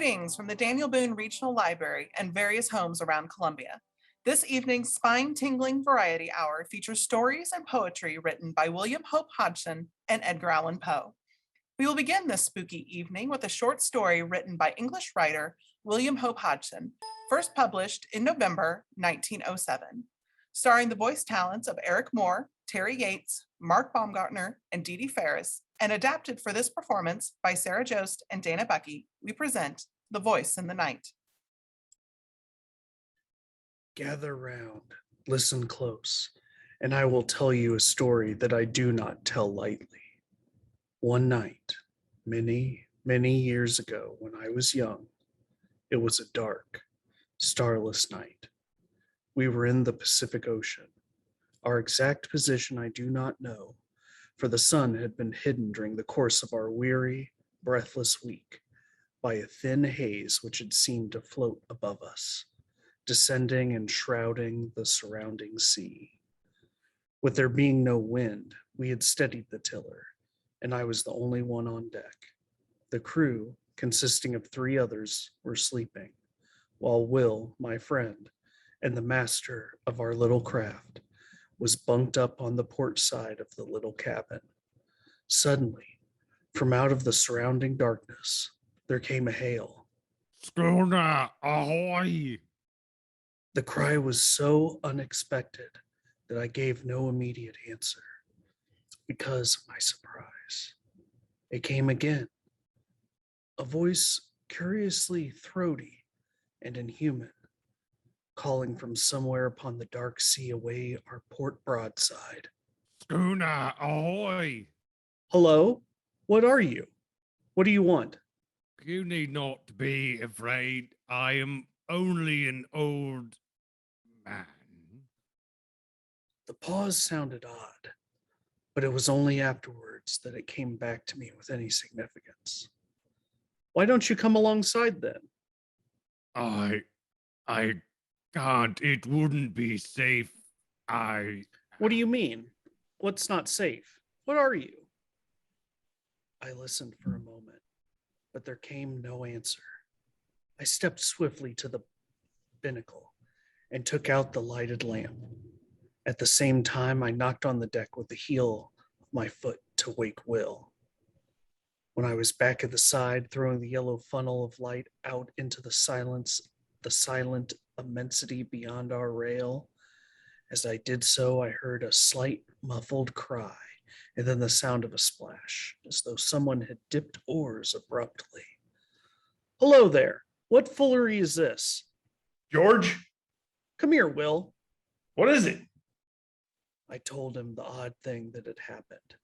Greetings from the Daniel Boone Regional Library and various homes around Columbia. This evening's Spine-Tingling Variety Hour features stories and poetry written by William Hope Hodgson and Edgar Allan Poe. We will begin this spooky evening with a short story written by English writer William Hope Hodgson, first published in November 1907. Starring the voice talents of Eric Moore, Terry Yates, Mark Baumgartner, and Dee Dee Ferris, and adapted for this performance by Sarah Jost and Dana Bucky, we present The Voice in the Night. Gather round, listen close, and I will tell you a story that I do not tell lightly. One night, many, many years ago when I was young, it was a dark, starless night. We were in the Pacific Ocean. Our exact position I do not know, for the sun had been hidden during the course of our weary, breathless week by a thin haze which had seemed to float above us, descending and shrouding the surrounding sea. With there being no wind, we had steadied the tiller, and I was the only one on deck. The crew, consisting of 3 others, were sleeping, while Will, my friend, and the master of our little craft, was bunked up on the port side of the little cabin. Suddenly, from out of the surrounding darkness, there came a hail. "Schooner, ahoy!" The cry was so unexpected that I gave no immediate answer, because of my surprise. It came again, a voice curiously throaty and inhuman, calling from somewhere upon the dark sea away our port broadside. "Schooner, ahoy!" Hello? What are you? What do you want? You need not be afraid. I am only an old man. The pause sounded odd, but it was only afterwards that it came back to me with any significance. Why don't you come alongside then? I can't. It wouldn't be safe. What do you mean? What's not safe? What are you? I listened for a moment, but there came no answer. I stepped swiftly to the binnacle and took out the lighted lamp. At the same time, I knocked on the deck with the heel of my foot to wake Will. When I was back at the side, throwing the yellow funnel of light out into the silence, the silent immensity beyond our rail, as I did so, I heard a slight muffled cry and then the sound of a splash, as though someone had dipped oars abruptly. Hello there. What foolery is this? George, Come here, Will. what is it? I told him the odd thing that had happened.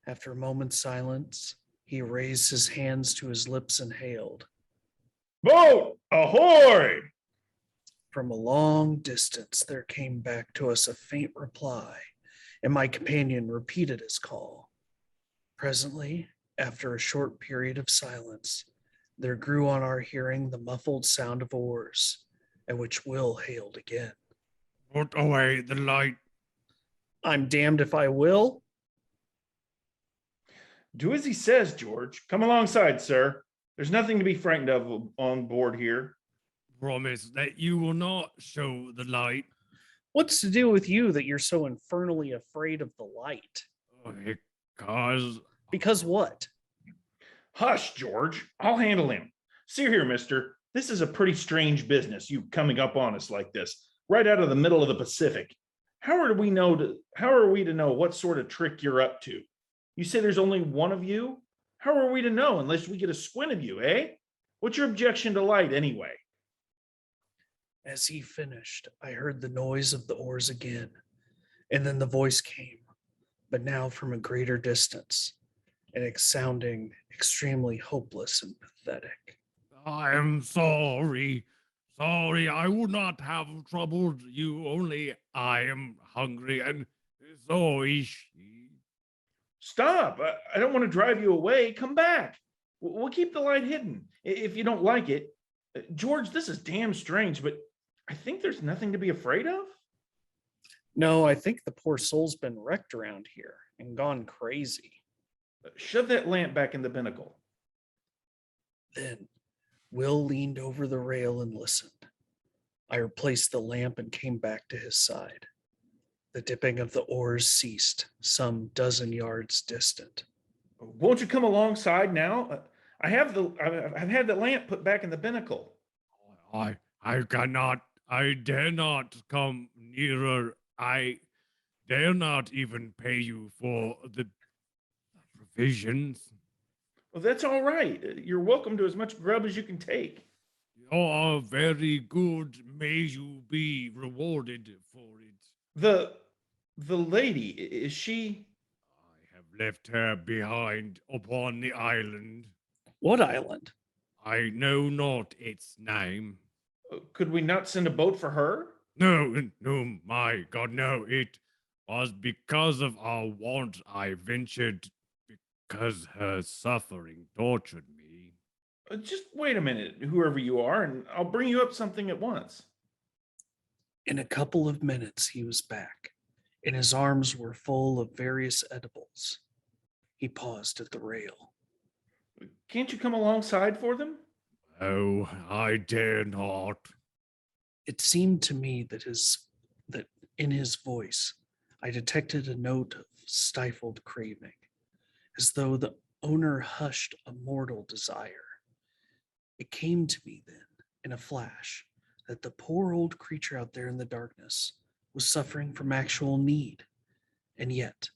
After a moment's silence, he raised his hands to his lips and hailed. Boat, ahoy! From a long distance, there came back to us a faint reply, and my companion repeated his call. Presently, after a short period of silence, there grew on our hearing the muffled sound of oars, at which Will hailed again. Put away the light. I'm damned if I will. Do as he says, George. Come alongside, sir. There's nothing to be frightened of on board here. Promise that you will not show the light. What's to do with you that you're so infernally afraid of the light? Because Because what? Hush, George. I'll handle him. See here, mister. This is a pretty strange business, you coming up on us like this, right out of the middle of the Pacific. How are we to know what sort of trick you're up to? You say there's only one of you? How are we to know unless we get a squint of you, eh? What's your objection to light anyway? As he finished, I heard the noise of the oars again, and then the voice came, but now from a greater distance, and it sounding extremely hopeless and pathetic. I am sorry. Sorry, I would not have troubled you, only I am hungry, and so is she. Stop. I don't want to drive you away. Come back. We'll keep the light hidden if you don't like it. George, this is damn strange, but I think there's nothing to be afraid of. No, I think the poor soul's been wrecked around here and gone crazy. Shove that lamp back in the binnacle. Then, Will leaned over the rail and listened. I replaced the lamp and came back to his side. The dipping of the oars ceased, some dozen yards distant. Won't you come alongside now? I've had the lamp put back in the binnacle. I cannot, I dare not come nearer. I dare not even pay you for the provisions. Well, that's all right. You're welcome to as much grub as you can take. You are very good. May you be rewarded for it. The lady, is she? I have left her behind upon the island. What island? I know not its name. Could we not send a boat for her? No, no, my God, no. It was because of our want I ventured, because her suffering tortured me. Just wait a minute, whoever you are, and I'll bring you up something at once. In a couple of minutes, he was back, and his arms were full of various edibles. He paused at the rail. Can't you come alongside for them? Oh, I dare not. It seemed to me that in his voice I detected a note of stifled craving, as though the owner hushed a mortal desire. It came to me then, in a flash, that the poor old creature out there in the darkness was suffering from actual need, and yet,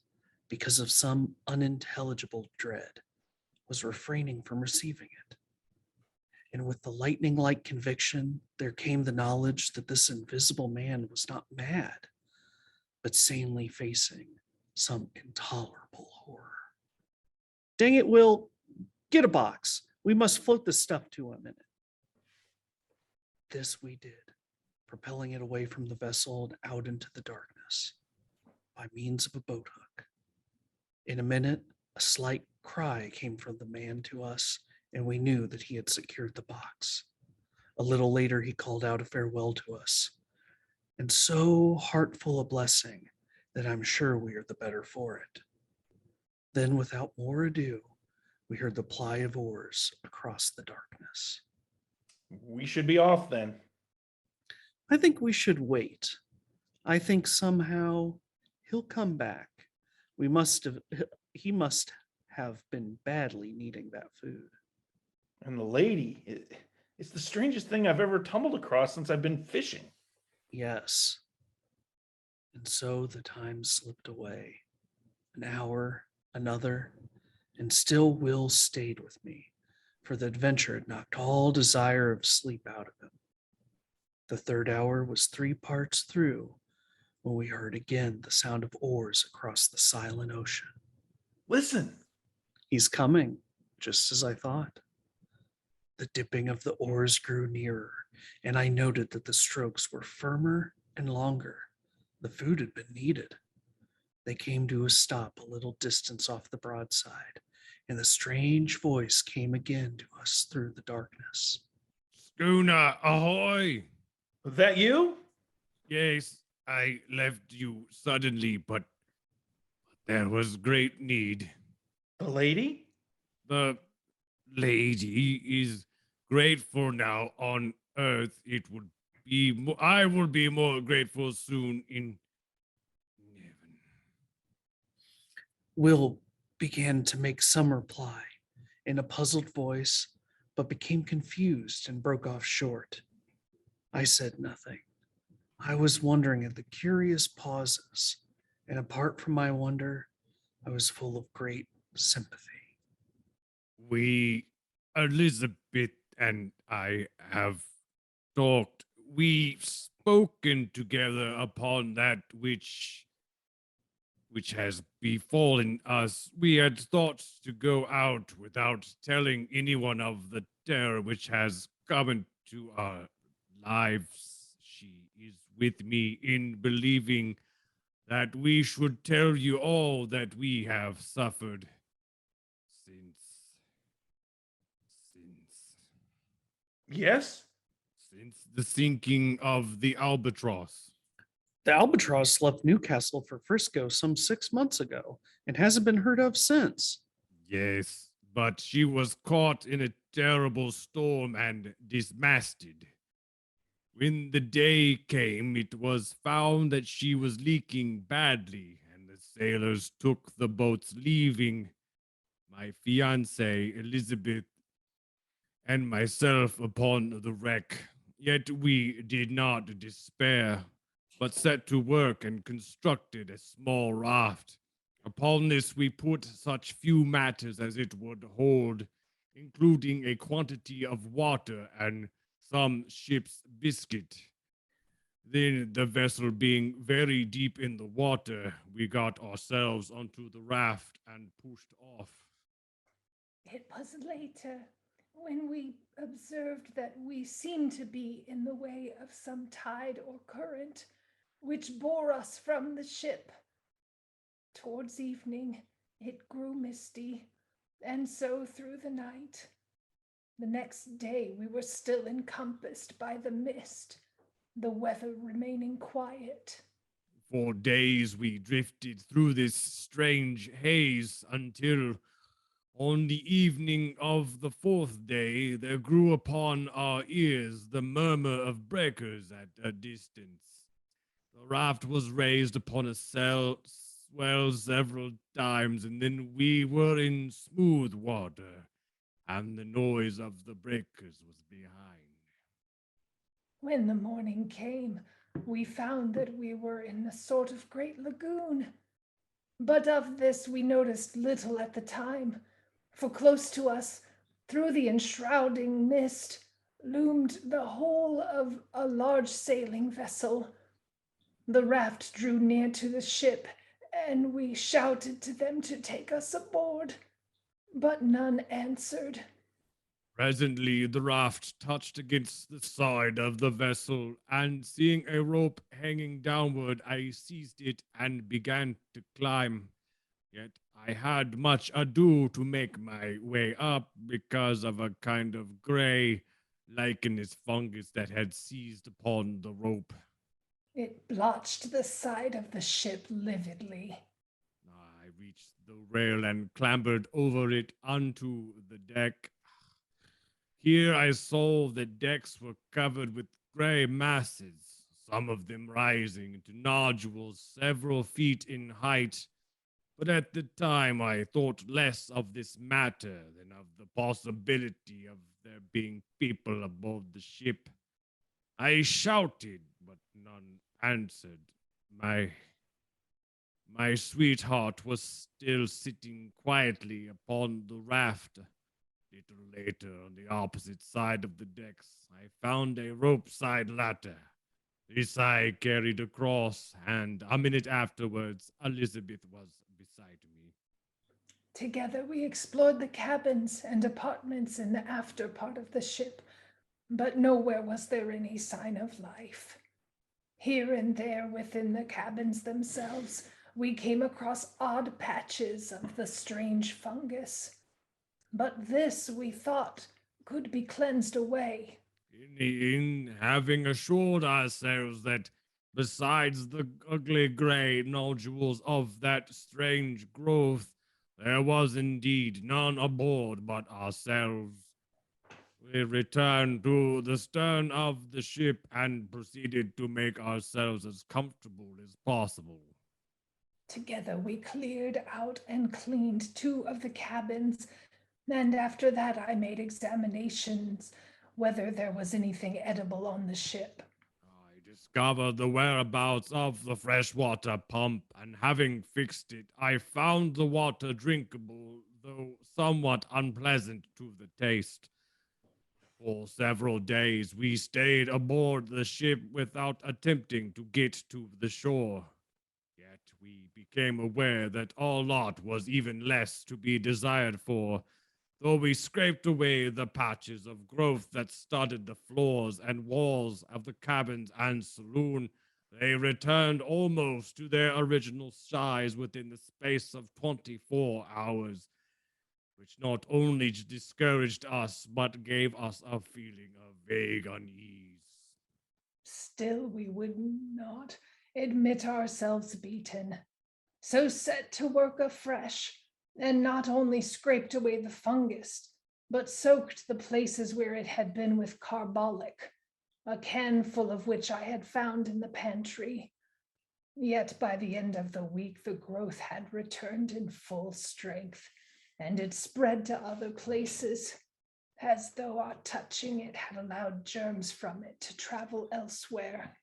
because of some unintelligible dread, was refraining from receiving it. And with the lightning like conviction, there came the knowledge that this invisible man was not mad, but sanely facing some intolerable horror. Dang it, Will, get a box. We must float this stuff to him in it. This we did, propelling it away from the vessel and out into the darkness by means of a boat hook. In a minute, a slight cry came from the man to us, and we knew that he had secured the box. A little later, he called out a farewell to us, and so heartful a blessing that I'm sure we are the better for it. Then, without more ado, we heard the ply of oars across the darkness. We should be off then. I think we should wait. I think somehow he'll come back. He must have been badly needing that food. And the lady, it's the strangest thing I've ever tumbled across since I've been fishing. Yes. And so the time slipped away. An hour, another, and still Will stayed with me, for the adventure had knocked all desire of sleep out of him. The third hour was 3 parts through when we heard again the sound of oars across the silent ocean. Listen. He's coming, just as I thought. The dipping of the oars grew nearer, and I noted that the strokes were firmer and longer. The food had been needed. They came to a stop a little distance off the broadside, and the strange voice came again to us through the darkness. Schooner, ahoy! That you? Yes, I left you suddenly, but there was great need. The lady? The lady is grateful now on Earth. It would be. I will be more grateful soon in heaven. Will began to make some reply in a puzzled voice, but became confused and broke off short. I said nothing. I was wondering at the curious pauses, and apart from my wonder, I was full of great sympathy. We, Elizabeth and I, have talked. We've spoken together upon that which has befallen us. We had thought to go out without telling anyone of the terror which has come into our lives. She is with me in believing that we should tell you all that we have suffered since Yes? the sinking of the Albatross. The Albatross left Newcastle for Frisco some 6 months ago and hasn't been heard of since. Yes, but she was caught in a terrible storm and dismasted. When the day came, it was found that she was leaking badly, and the sailors took the boats, leaving my fiancée, Elizabeth, and myself upon the wreck. Yet we did not despair, but set to work and constructed a small raft. Upon this, we put such few matters as it would hold, including a quantity of water and some ship's biscuit. Then, the vessel being very deep in the water, we got ourselves onto the raft and pushed off. It was later when we observed that we seemed to be in the way of some tide or current, which bore us from the ship. Towards evening, it grew misty, and so through the night. The next day, we were still encompassed by the mist, the weather remaining quiet. For days we drifted through this strange haze until, on the evening of the fourth day, there grew upon our ears the murmur of breakers at a distance. The raft was raised upon a swell several times, and then we were in smooth water, and the noise of the breakers was behind. When the morning came, we found that we were in a sort of great lagoon. But of this we noticed little at the time, for close to us, through the enshrouding mist, loomed the whole of a large sailing vessel. The raft drew near to the ship, and we shouted to them to take us aboard, but none answered. Presently, the raft touched against the side of the vessel, and seeing a rope hanging downward, I seized it and began to climb. Yet I had much ado to make my way up because of a kind of gray, lichenous fungus that had seized upon the rope. It blotched the side of the ship lividly. I reached the rail and clambered over it onto the deck. Here I saw the decks were covered with gray masses, some of them rising into nodules several feet in height. But at the time I thought less of this matter than of the possibility of there being people aboard the ship. I shouted, but none answered. My sweetheart was still sitting quietly upon the raft. Little later, on the opposite side of the decks, I found a rope side ladder. This I carried across, and a minute afterwards, Elizabeth was beside me. Together we explored the cabins and apartments in the after part of the ship, but nowhere was there any sign of life. Here and there within the cabins themselves, we came across odd patches of the strange fungus. But this, we thought, could be cleansed away. In the inn, having assured ourselves that besides the ugly gray nodules of that strange growth, there was indeed none aboard but ourselves, we returned to the stern of the ship and proceeded to make ourselves as comfortable as possible. Together we cleared out and cleaned 2 of the cabins, and after that I made examinations whether there was anything edible on the ship. I discovered the whereabouts of the freshwater pump, and having fixed it, I found the water drinkable, though somewhat unpleasant to the taste. For several days we stayed aboard the ship without attempting to get to the shore. Yet we became aware that our lot was even less to be desired, for though we scraped away the patches of growth that studded the floors and walls of the cabins and saloon, they returned almost to their original size within the space of 24 hours, which not only discouraged us, but gave us a feeling of vague unease. Still we would not admit ourselves beaten, so set to work afresh, and not only scraped away the fungus, but soaked the places where it had been with carbolic, a can full of which I had found in the pantry. Yet by the end of the week, the growth had returned in full strength, and it spread to other places, as though our touching it had allowed germs from it to travel elsewhere.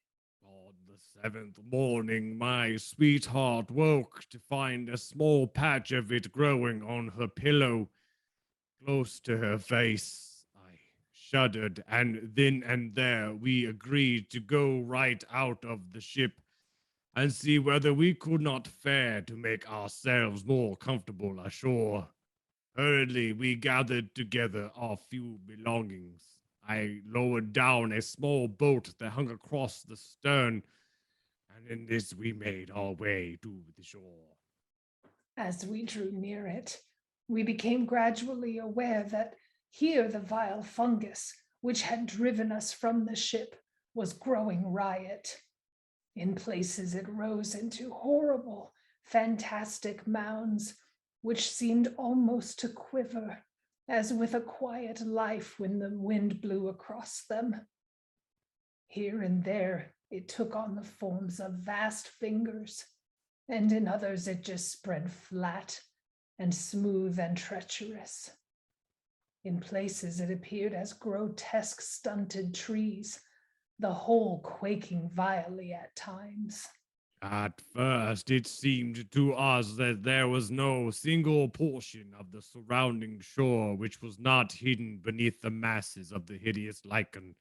On the seventh morning, my sweetheart woke to find a small patch of it growing on her pillow close to her face. I shuddered, and then and there we agreed to go right out of the ship and see whether we could not fare to make ourselves more comfortable ashore. Hurriedly, we gathered together our few belongings. I lowered down a small boat that hung across the stern, and in this we made our way to the shore. As we drew near it, we became gradually aware that here the vile fungus, which had driven us from the ship, was growing riot. In places it rose into horrible, fantastic mounds, which seemed almost to quiver, as with a quiet life when the wind blew across them. Here and there it took on the forms of vast fingers, and in others it just spread flat and smooth and treacherous. In places it appeared as grotesque stunted trees, the whole quaking vilely at times. At first, it seemed to us that there was no single portion of the surrounding shore which was not hidden beneath the masses of the hideous lichen.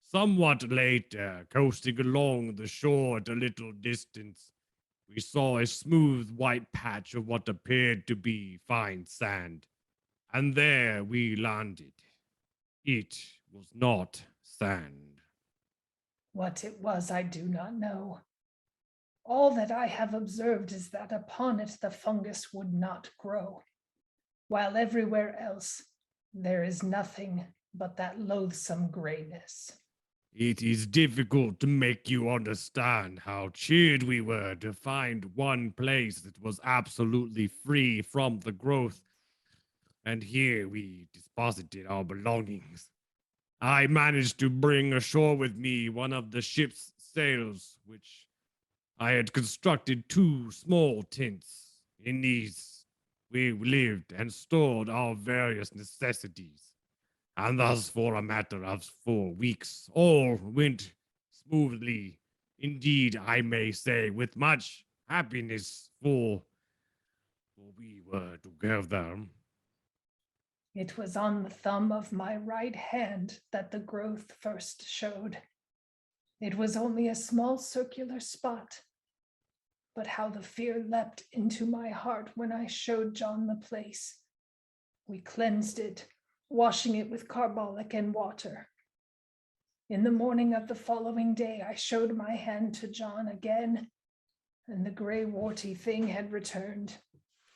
Somewhat later, coasting along the shore at a little distance, we saw a smooth white patch of what appeared to be fine sand, and there we landed. It was not sand. What it was, I do not know. All that I have observed is that upon it the fungus would not grow, while everywhere else there is nothing but that loathsome grayness. It is difficult to make you understand how cheered we were to find one place that was absolutely free from the growth, and here we deposited our belongings. I managed to bring ashore with me one of the ship's sails, which I had constructed two small tents. In these, we lived and stored our various necessities. And thus, for a matter of 4 weeks, all went smoothly. Indeed, I may say, with much happiness, for we were together. It was on the thumb of my right hand that the growth first showed. It was only a small circular spot, but how the fear leapt into my heart when I showed John the place. We cleansed it, washing it with carbolic and water. In the morning of the following day, I showed my hand to John again, and the gray warty thing had returned.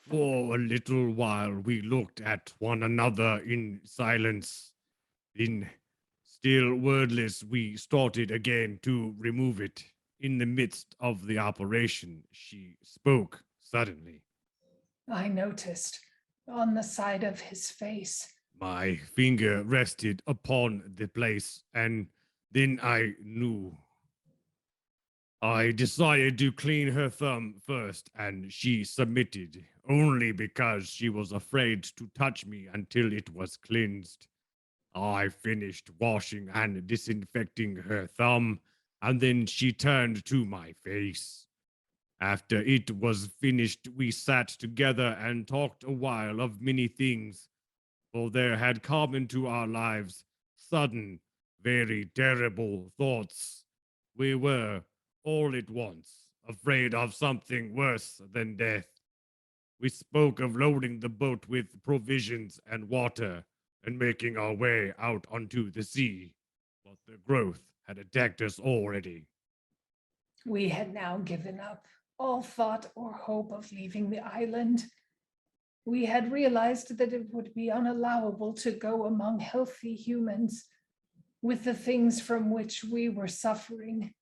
For a little while we looked at one another in silence. Then, still wordless, we started again to remove it. In the midst of the operation, she spoke suddenly. I noticed, on the side of his face, My finger rested upon the place, and then I knew. I decided to clean her thumb first, and she submitted, only because she was afraid to touch me until it was cleansed. I finished washing and disinfecting her thumb, and then she turned to my face. After it was finished, we sat together and talked a while of many things, for there had come into our lives sudden, very terrible thoughts. We were, all at once, afraid of something worse than death. We spoke of loading the boat with provisions and water and making our way out onto the sea, but the growth had attacked us already. we had now given up all thought or hope of leaving the island. We had realized that it would be unallowable to go among healthy humans with the things from which we were suffering.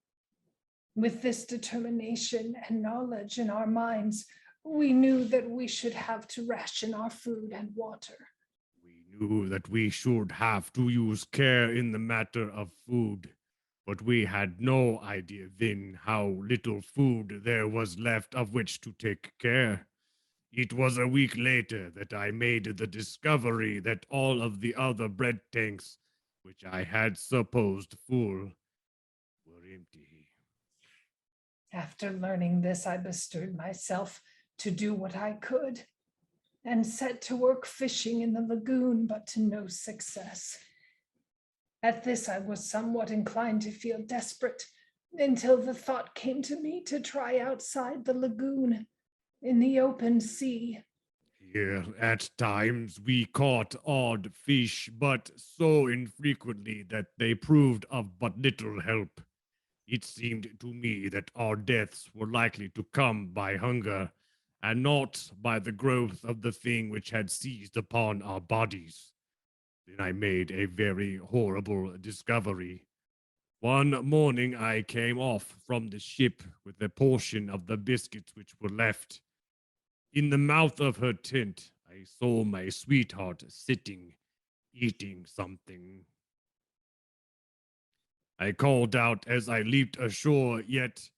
With this determination and knowledge in our minds, We knew that we should have to ration our food and water. We knew that we should have to use care in the matter of food, but we had no idea then how little food there was left of which to take care. It was a week later that I made the discovery that all of the other bread tanks, which I had supposed full, were empty. After learning this, I bestirred myself to do what I could and set to work fishing in the lagoon, but to no success. At this, I was somewhat inclined to feel desperate until the thought came to me to try outside the lagoon in the open sea. Here, at times, we caught odd fish, but so infrequently that they proved of but little help. It seemed to me that our deaths were likely to come by hunger, and not by the growth of the thing which had seized upon our bodies. Then I made a very horrible discovery. One morning I came off from the ship with a portion of the biscuits which were left. In the mouth of her tent, I saw my sweetheart sitting, eating something. I called out as I leaped ashore, yet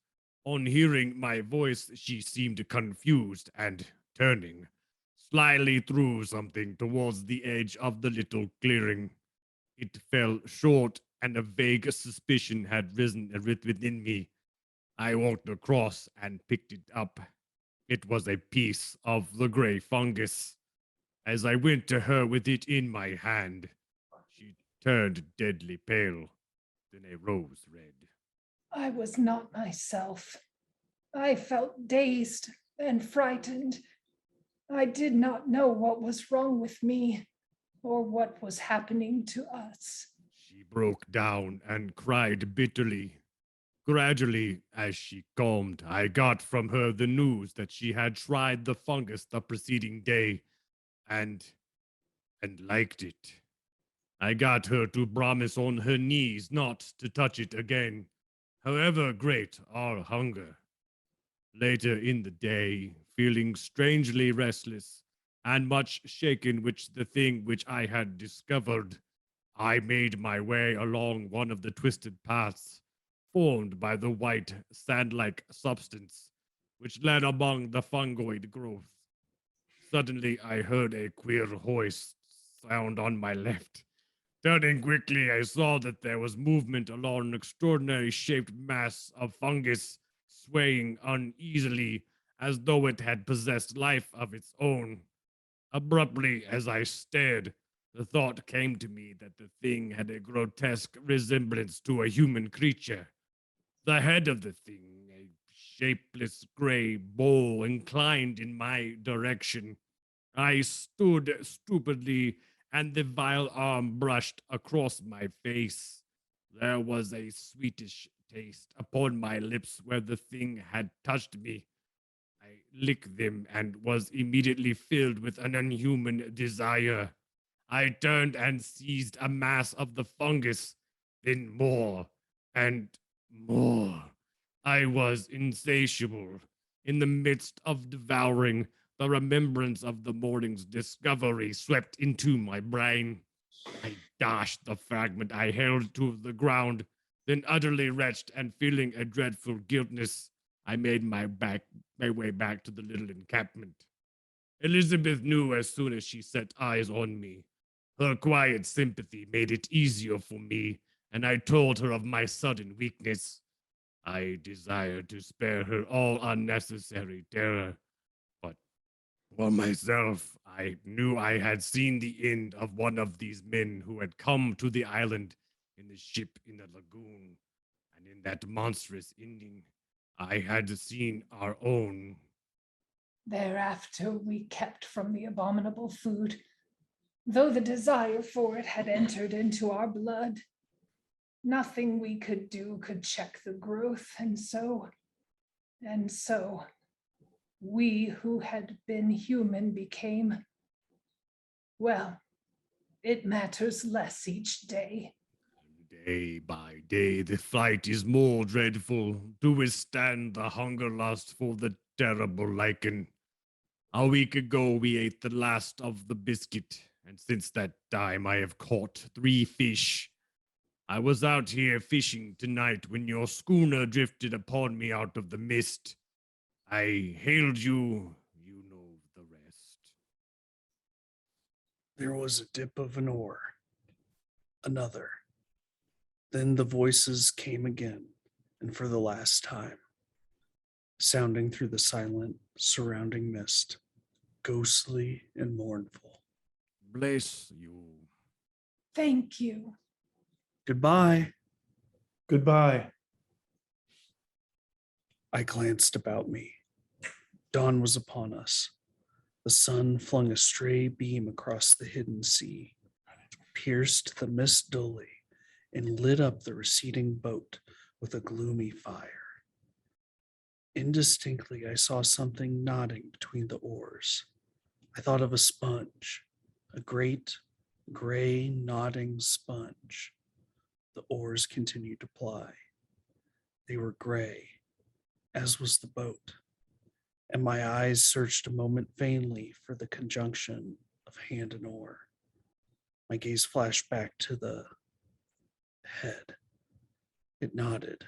on hearing my voice, she seemed confused and, turning, slyly threw something towards the edge of the little clearing. It fell short, and a vague suspicion had risen within me. I walked across and picked it up. It was a piece of the gray fungus. As I went to her with it in my hand, she turned deadly pale, then a rose red. I was not myself. I felt dazed and frightened. I did not know what was wrong with me or what was happening to us. She broke down and cried bitterly. Gradually, as she calmed, I got from her the news that she had tried the fungus the preceding day and liked it. I got her to promise on her knees not to touch it again, however great our hunger. Later in the day, feeling strangely restless and much shaken which the thing which I had discovered, I made my way along one of the twisted paths formed by the white sand-like substance which led among the fungoid growth. Suddenly I heard a queer hoist sound on my left. Turning quickly, I saw that there was movement along an extraordinary shaped mass of fungus, swaying uneasily as though it had possessed life of its own. Abruptly, as I stared, the thought came to me that the thing had a grotesque resemblance to a human creature. The head of the thing, a shapeless gray bowl, inclined in my direction. I stood stupidly, and the vile arm brushed across my face. There was a sweetish taste upon my lips where the thing had touched me. I licked them and was immediately filled with an unhuman desire. I turned and seized a mass of the fungus, then more and more. I was insatiable. In the midst of devouring, the remembrance of the morning's discovery swept into my brain. I dashed the fragment I held to the ground, then utterly wretched and feeling a dreadful guiltness, I made my way back to the little encampment. Elizabeth knew as soon as she set eyes on me. Her quiet sympathy made it easier for me, and I told her of my sudden weakness. I desired to spare her all unnecessary terror, but for myself, I knew I had seen the end of one of these men who had come to the island in the ship in the lagoon, and in that monstrous ending, I had seen our own. Thereafter, we kept from the abominable food, though the desire for it had entered into our blood. Nothing we could do could check the growth, and so, we who had been human became, well, it matters less each day. Day by day, the fight is more dreadful to withstand the hunger lust for the terrible lichen. A week ago, we ate the last of the biscuit, and since that time, I have caught 3 fish. I was out here fishing tonight when your schooner drifted upon me out of the mist. I hailed you. You know the rest. There was a dip of an oar. Another. Then the voices came again, and for the last time, sounding through the silent, surrounding mist, ghostly and mournful. Bless you. Thank you. Goodbye. Goodbye. I glanced about me. Dawn was upon us. The sun flung a stray beam across the hidden sea, pierced the mist dully, and lit up the receding boat with a gloomy fire. Indistinctly, I saw something nodding between the oars. I thought of a sponge, a great gray nodding sponge. The oars continued to ply. They were gray, as was the boat, and my eyes searched a moment vainly for the conjunction of hand and oar. My gaze flashed back to the head. It nodded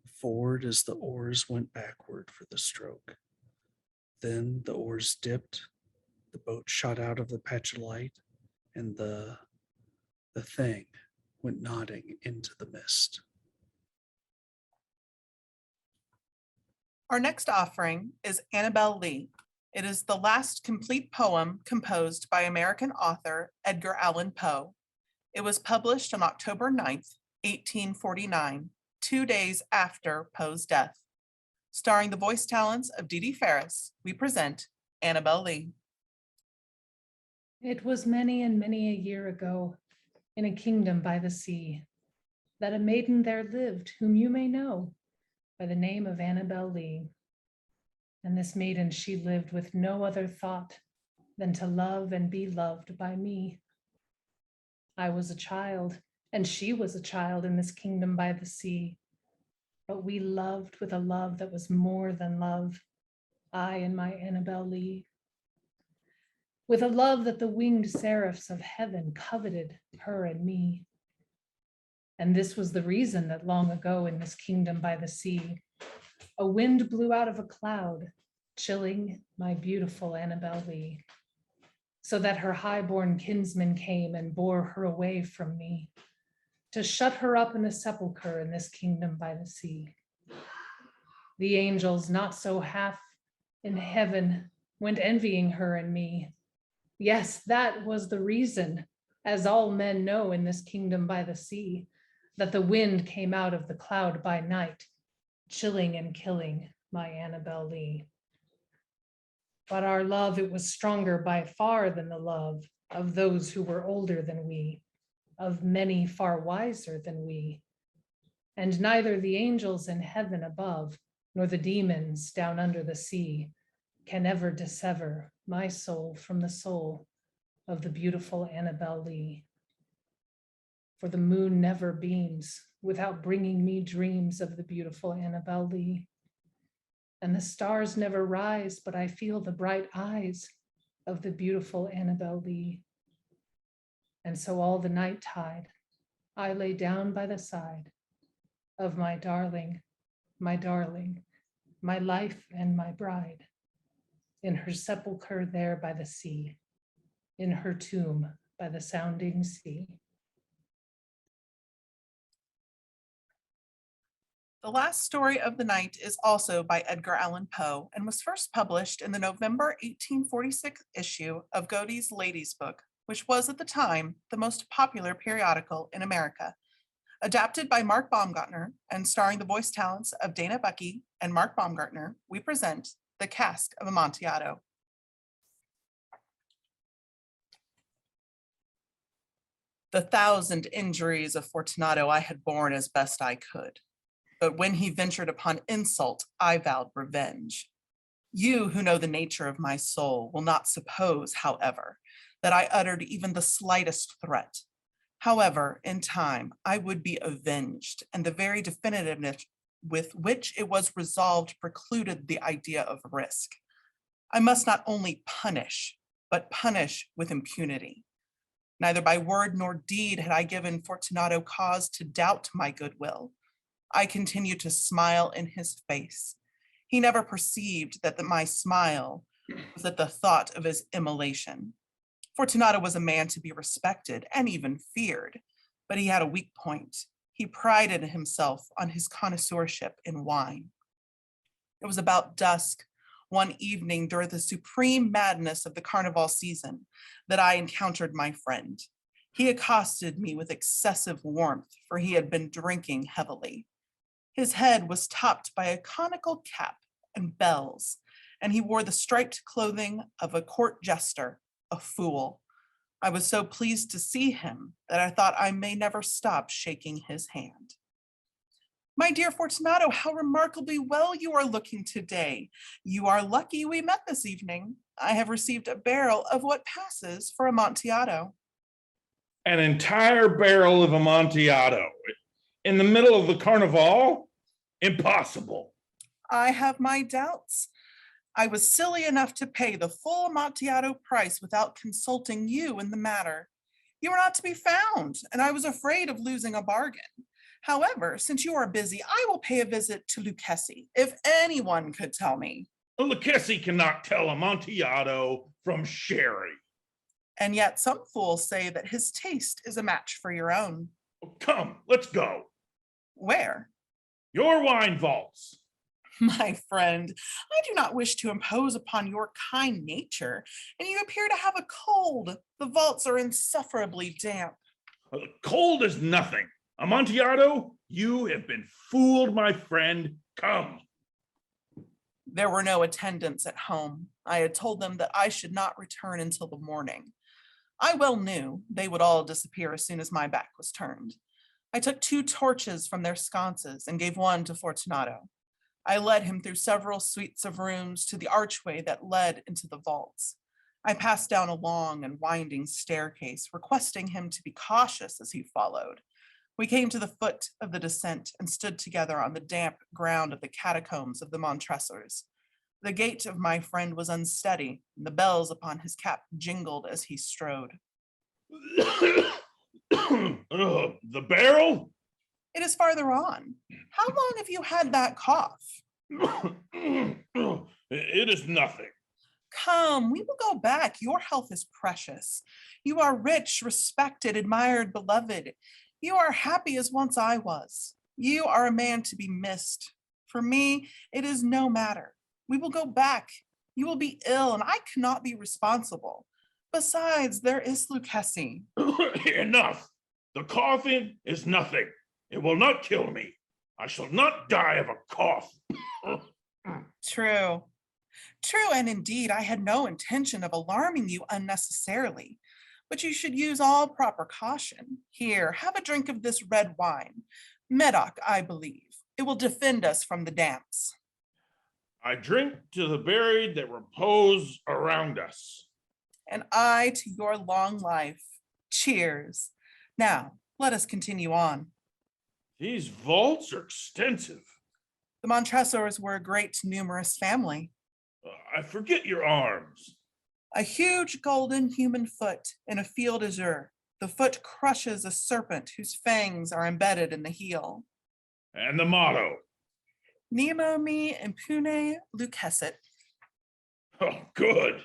forward as the oars went backward for the stroke. Then the oars dipped, the boat shot out of the patch of light, and the thing went nodding into the mist. Our next offering is Annabel Lee. It is the last complete poem composed by American author Edgar Allan Poe. It was published on October 9th, 1849, 2 days after Poe's death. Starring the voice talents of Dee Dee Ferris, we present Annabel Lee. It was many and many a year ago, in a kingdom by the sea, that a maiden there lived whom you may know by the name of Annabel Lee. And this maiden, she lived with no other thought than to love and be loved by me. I was a child, and she was a child in this kingdom by the sea. But we loved with a love that was more than love, I and my Annabel Lee. With a love that the winged seraphs of heaven coveted her and me. And this was the reason that long ago in this kingdom by the sea, a wind blew out of a cloud, chilling my beautiful Annabel Lee, so that her high-born kinsmen came and bore her away from me, to shut her up in a sepulchre in this kingdom by the sea. The angels, not so half in heaven, went envying her and me. Yes, that was the reason, as all men know in this kingdom by the sea, that the wind came out of the cloud by night, chilling and killing my Annabel Lee. But our love, it was stronger by far than the love of those who were older than we, of many far wiser than we. And neither the angels in heaven above, nor the demons down under the sea, can ever dissever my soul from the soul of the beautiful Annabel Lee. For the moon never beams without bringing me dreams of the beautiful Annabel Lee. And the stars never rise, but I feel the bright eyes of the beautiful Annabel Lee. And so all the night tide, I lay down by the side of my darling, my life and my bride, in her sepulchre there by the sea, in her tomb by the sounding sea. The last story of the night is also by Edgar Allan Poe and was first published in the November 1846 issue of Godey's Lady's Book, which was at the time the most popular periodical in America. Adapted by Mark Baumgartner and starring the voice talents of Dana Bucky and Mark Baumgartner, we present The Cask of Amontillado. The 1,000 injuries of Fortunato I had borne as best I could. But when he ventured upon insult, I vowed revenge. You who know the nature of my soul will not suppose, however, that I uttered even the slightest threat. However, in time, I would be avenged, and the very definitiveness with which it was resolved precluded the idea of risk. I must not only punish, but punish with impunity. Neither by word nor deed had I given Fortunato cause to doubt my goodwill. I continued to smile in his face. He never perceived that my smile was at the thought of his immolation. Fortunato was a man to be respected and even feared, but he had a weak point. He prided himself on his connoisseurship in wine. It was about dusk one evening during the supreme madness of the carnival season that I encountered my friend. He accosted me with excessive warmth, for he had been drinking heavily. His head was topped by a conical cap and bells, and he wore the striped clothing of a court jester, a fool. I was so pleased to see him that I thought I may never stop shaking his hand. My dear Fortunato, how remarkably well you are looking today. You are lucky we met this evening. I have received a barrel of what passes for Amontillado. An entire barrel of Amontillado in the middle of the carnival? Impossible. I have my doubts. I was silly enough to pay the full Amontillado price without consulting you in the matter. You were not to be found, and I was afraid of losing a bargain. However, since you are busy, I will pay a visit to Lucchesi, if anyone could tell me. Lucchesi cannot tell Amontillado from sherry. And yet some fools say that his taste is a match for your own. Come, let's go. Where? Your wine vaults. My friend, I do not wish to impose upon your kind nature, and you appear to have a cold. The vaults are insufferably damp. Cold is nothing. Amontillado, you have been fooled, my friend. Come. There were no attendants at home. I had told them that I should not return until the morning. I well knew they would all disappear as soon as my back was turned. I took 2 torches from their sconces and gave one to Fortunato. I led him through several suites of rooms to the archway that led into the vaults. I passed down a long and winding staircase, requesting him to be cautious as he followed. We came to the foot of the descent and stood together on the damp ground of the catacombs of the Montresors. The gait of my friend was unsteady, and the bells upon his cap jingled as he strode. The barrel? It is farther on. How long have you had that cough? It is nothing. Come, we will go back. Your health is precious. You are rich, respected, admired, beloved. You are happy as once I was. You are a man to be missed. For me, it is no matter. We will go back. You will be ill, and I cannot be responsible. Besides, there is Lucchesi. Enough. The coughing is nothing. It will not kill me. I shall not die of a cough. True. True, and indeed, I had no intention of alarming you unnecessarily, but you should use all proper caution. Here, have a drink of this red wine. Medoc, I believe. It will defend us from the damps. I drink to the buried that repose around us. And I to your long life. Cheers. Now, let us continue on. These vaults are extensive. The Montresors were a great, numerous family. I forget your arms. A huge golden human foot in a field azure. The foot crushes a serpent whose fangs are embedded in the heel. And the motto. Nemo me impune lucescit. Oh, good.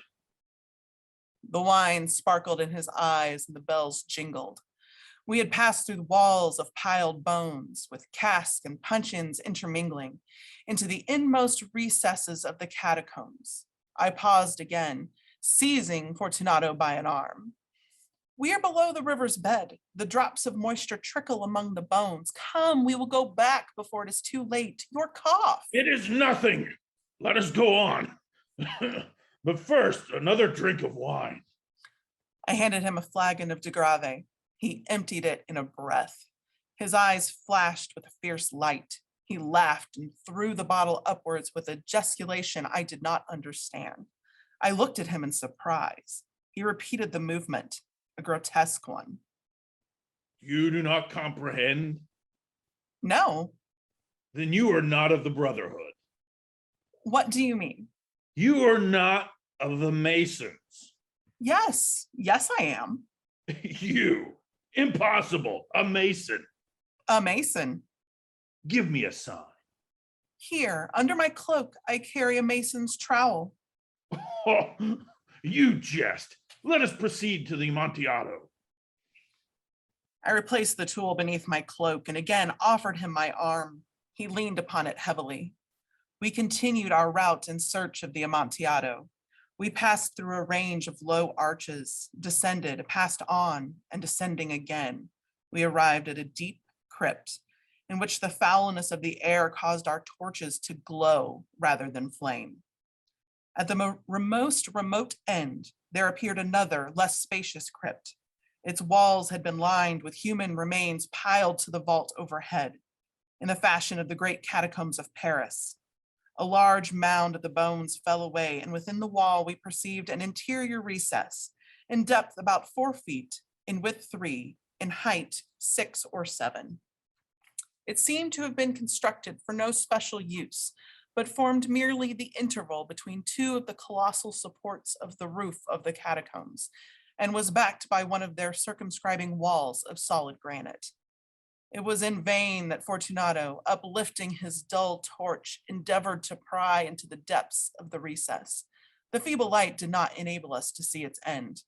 The wine sparkled in his eyes and the bells jingled. We had passed through walls of piled bones with casks and puncheons intermingling into the inmost recesses of the catacombs. I paused again, seizing Fortunato by an arm. We are below the river's bed. The drops of moisture trickle among the bones. Come, we will go back before it is too late. Your cough. It is nothing. Let us go on. But first, another drink of wine. I handed him a flagon of de Grave. He emptied it in a breath. His eyes flashed with a fierce light. He laughed and threw the bottle upwards with a gesticulation I did not understand. I looked at him in surprise. He repeated the movement, a grotesque one. You do not comprehend? No. Then you are not of the Brotherhood. What do you mean? You are not of the Masons. Yes, I am. You, impossible, a Mason. A Mason. Give me a sign. Here, under my cloak, I carry a mason's trowel. Oh, you jest. Let us proceed to the Amontillado. I replaced the tool beneath my cloak and again offered him my arm. He leaned upon it heavily. We continued our route in search of the Amontillado. We passed through a range of low arches, descended, passed on, and descending again. We arrived at a deep crypt in which the foulness of the air caused our torches to glow rather than flame. At the most remote end, there appeared another, less spacious crypt. Its walls had been lined with human remains piled to the vault overhead, in the fashion of the great catacombs of Paris. A large mound of the bones fell away, and within the wall we perceived an interior recess, in depth about 4 feet, in width 3, in height 6 or 7. It seemed to have been constructed for no special use, but formed merely the interval between 2 of the colossal supports of the roof of the catacombs, and was backed by one of their circumscribing walls of solid granite. It was in vain that Fortunato, uplifting his dull torch, endeavored to pry into the depths of the recess. The feeble light did not enable us to see its end.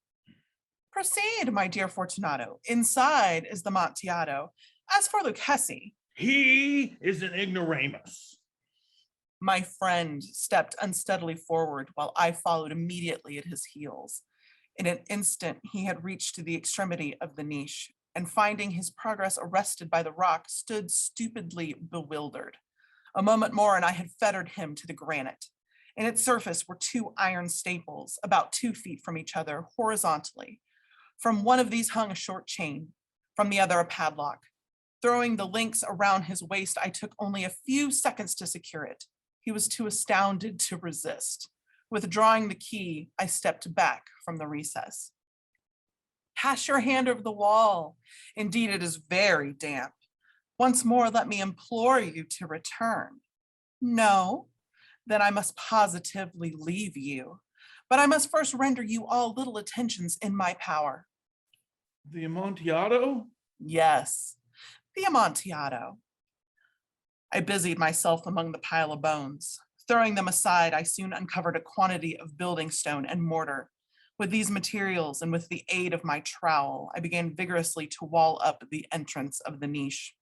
Proceed, my dear Fortunato. Inside is the Amontillado. As for Lucchesi, He is an ignoramus. my friend stepped unsteadily forward while I followed immediately at his heels. In an instant, he had reached to the extremity of the niche, and finding his progress arrested by the rock, stood stupidly bewildered. A moment more, and I had fettered him to the granite. In its surface were 2 iron staples, about 2 feet from each other, horizontally. From one of these hung a short chain, from the other a padlock. Throwing the links around his waist, I took only a few seconds to secure it. He was too astounded to resist. Withdrawing the key, I stepped back from the recess. Pass your hand over the wall. Indeed, it is very damp. Once more, let me implore you to return. No, then I must positively leave you. But I must first render you all little attentions in my power. The Amontillado? Yes, the Amontillado. I busied myself among the pile of bones. Throwing them aside, I soon uncovered a quantity of building stone and mortar. With these materials and with the aid of my trowel, I began vigorously to wall up the entrance of the niche.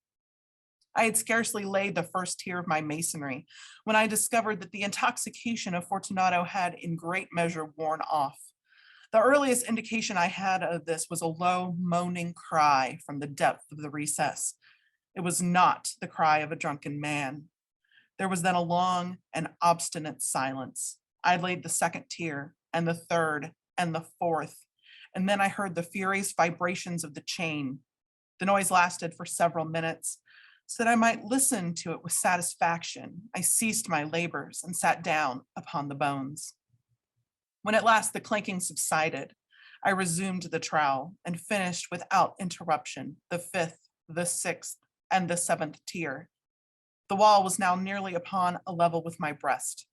I had scarcely laid the first tier of my masonry when I discovered that the intoxication of Fortunato had in great measure worn off. The earliest indication I had of this was a low moaning cry from the depth of the recess. It was not the cry of a drunken man. There was then a long and obstinate silence. I laid the second tier and the third and the fourth, and then I heard the furious vibrations of the chain. The noise lasted for several minutes. So that I might listen to it with satisfaction, I ceased my labors and sat down upon the bones. When at last the clanking subsided, I resumed the trowel and finished without interruption the 5th, the 6th, and the 7th tier. The wall was now nearly upon a level with my breast.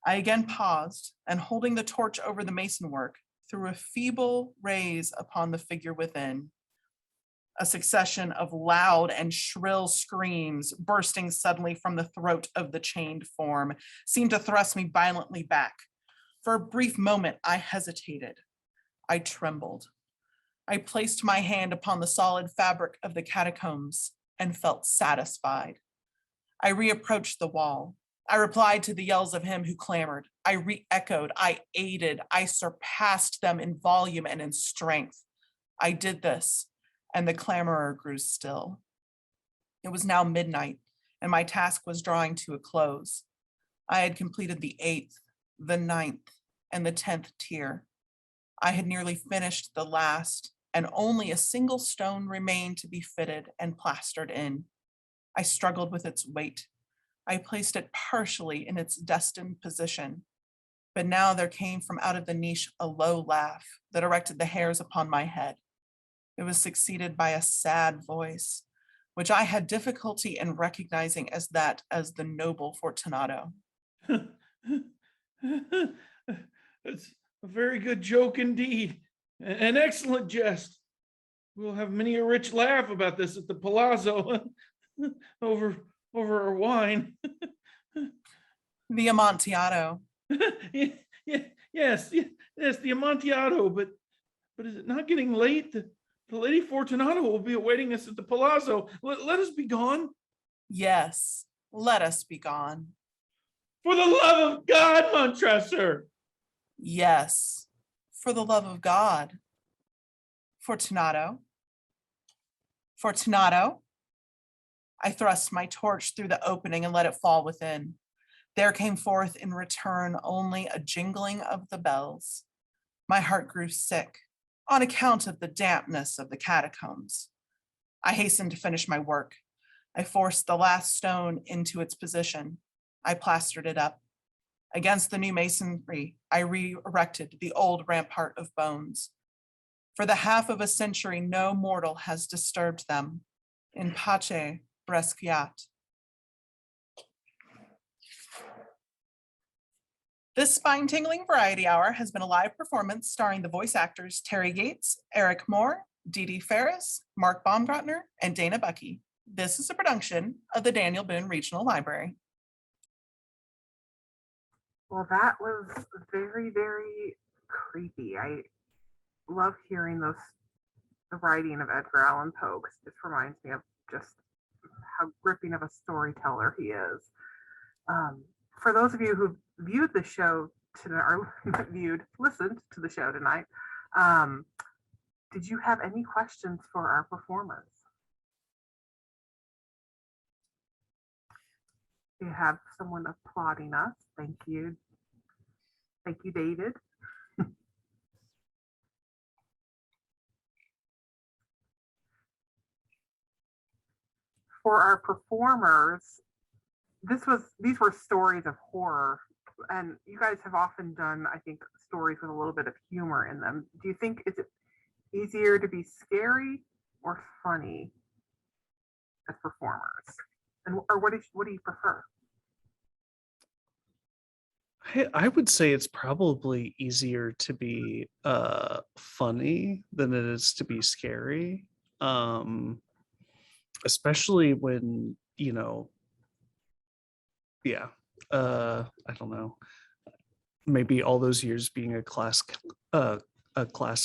I again paused, and holding the torch over the mason work, threw a feeble rays upon the figure within. A succession of loud and shrill screams bursting suddenly from the throat of the chained form seemed to thrust me violently back. For a brief moment, I hesitated. I trembled. I placed my hand upon the solid fabric of the catacombs and felt satisfied. I reapproached the wall. I replied to the yells of him who clamored. I re-echoed, I aided, I surpassed them in volume and in strength. I did this, and the clamorer grew still. It was now midnight, and my task was drawing to a close. I had completed the 8th, the 9th, and the 10th tier. I had nearly finished the last, and only a single stone remained to be fitted and plastered in. I struggled with its weight. I placed it partially in its destined position, but now there came from out of the niche a low laugh that erected the hairs upon my head. It was succeeded by a sad voice, which I had difficulty in recognizing as that as the noble Fortunato. It's a very good joke indeed. An excellent jest. We'll have many a rich laugh about this at the palazzo over our wine. The Amontillado. Yes, the Amontillado, but is it not getting late? The Lady Fortunato will be awaiting us at the palazzo. Let us be gone. Yes, let us be gone. For the love of God, Montresor. Yes, for the love of God. Fortunato. Fortunato. I thrust my torch through the opening and let it fall within. There came forth in return only a jingling of the bells. My heart grew sick on account of the dampness of the catacombs. I hastened to finish my work. I forced the last stone into its position. I plastered it up. Against the new masonry, I re-erected the old rampart of bones. For the half of a century, no mortal has disturbed them. In pace resquiat. This Spine-Tingling Variety Hour has been a live performance starring the voice actors Terry Gates, Eric Moore, Dee Dee Ferris, Mark Baumgartner, and Dana Bucky. This is a production of the Daniel Boone Regional Library. Well, that was very, very creepy. I love hearing the writing of Edgar Allan Poe, because it just reminds me of just how gripping of a storyteller he is. For those of you who viewed the show tonight, or listened to the show tonight, did you have any questions for our performers? We have someone applauding us. Thank you. Thank you, David. For our performers, these were stories of horror, and you guys have often done, I think, stories with a little bit of humor in them. Do you think is it easier to be scary or funny as performers, or what do you prefer? I would say it's probably easier to be funny than it is to be scary. Especially when, I don't know, maybe all those years being a class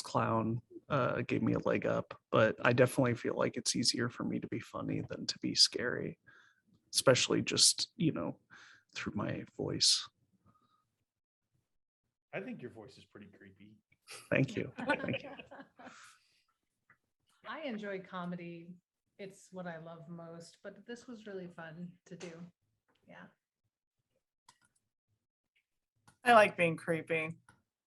clown gave me a leg up, but I definitely feel like it's easier for me to be funny than to be scary, especially just, through my voice. I think your voice is pretty creepy. Thank you. Thank you. I enjoy comedy. It's what I love most, but this was really fun to do. Yeah. I like being creepy.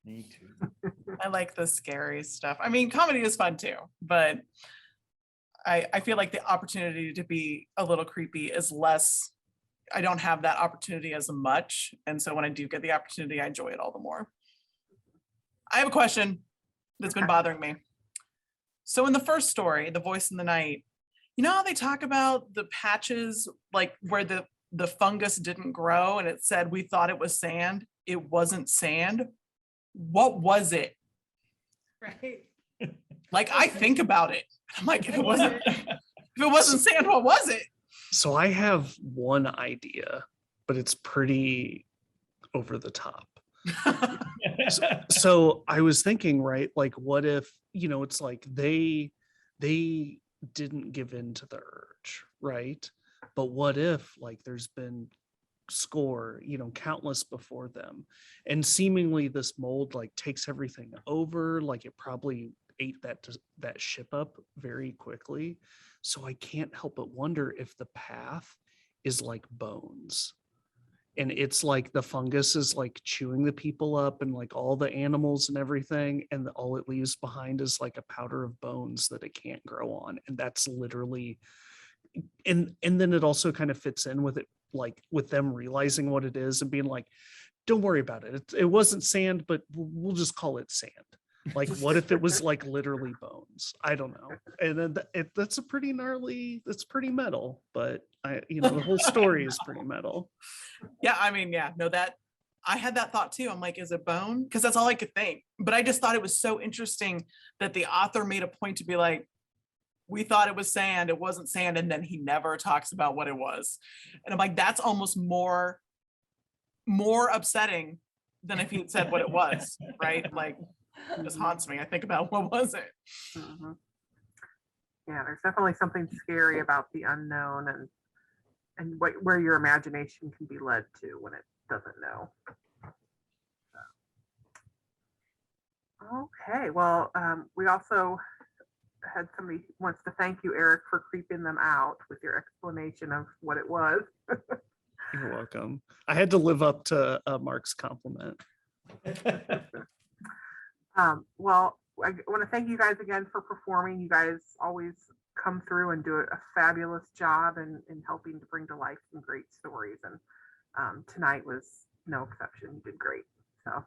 Me too. I like the scary stuff. I mean, comedy is fun too, but I feel like the opportunity to be a little creepy is less. I don't have that opportunity as much. And so when I do get the opportunity, I enjoy it all the more. I have a question that's been bothering me. So in the first story, The Voice in the Night, you know how they talk about the patches, like where the fungus didn't grow and it said we thought it was sand? It wasn't sand. What was it? Right. Like, I think about it. I'm like, if it wasn't sand, what was it? So I have one idea, but it's pretty over the top. So I was thinking, right, like what if, it's like they didn't give in to the urge, right? But what if like there's been countless before them, and seemingly this mold like takes everything over, like it probably ate that ship up very quickly. So I can't help but wonder if the path is like bones, and it's like the fungus is like chewing the people up and like all the animals and everything, and all it leaves behind is like a powder of bones that it can't grow on. And that's literally, and then it also kind of fits in with it, like with them realizing what it is and being like, don't worry about it, it wasn't sand, but we'll just call it sand. Like what if it was like literally bones? I don't know. And then that's a pretty gnarly, that's pretty metal, but the whole story is pretty metal. Yeah, I mean, yeah, no, that I had that thought too. I'm like, is it bone? Because that's all I could think. But I just thought it was so interesting that the author made a point to be like, we thought it was sand, it wasn't sand, and then he never talks about what it was. And I'm like, that's almost more upsetting than if he had said what it was, right? Like, this haunts me. I think about what was it? Mhm. Yeah, there's definitely something scary about the unknown and where your imagination can be led to when it doesn't know. Okay, well, we also had somebody who wants to thank you, Eric, for creeping them out with your explanation of what it was. You're welcome. I had to live up to Mark's compliment. Well, I want to thank you guys again for performing. You guys always come through and do a fabulous job in helping to bring to life some great stories. And tonight was no exception. You did great. So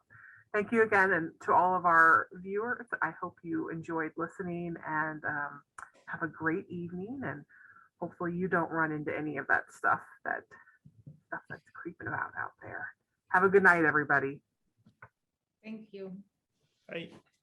thank you again. And to all of our viewers, I hope you enjoyed listening and have a great evening. And hopefully you don't run into any of that stuff that's creeping about out there. Have a good night, everybody. Thank you. Hey.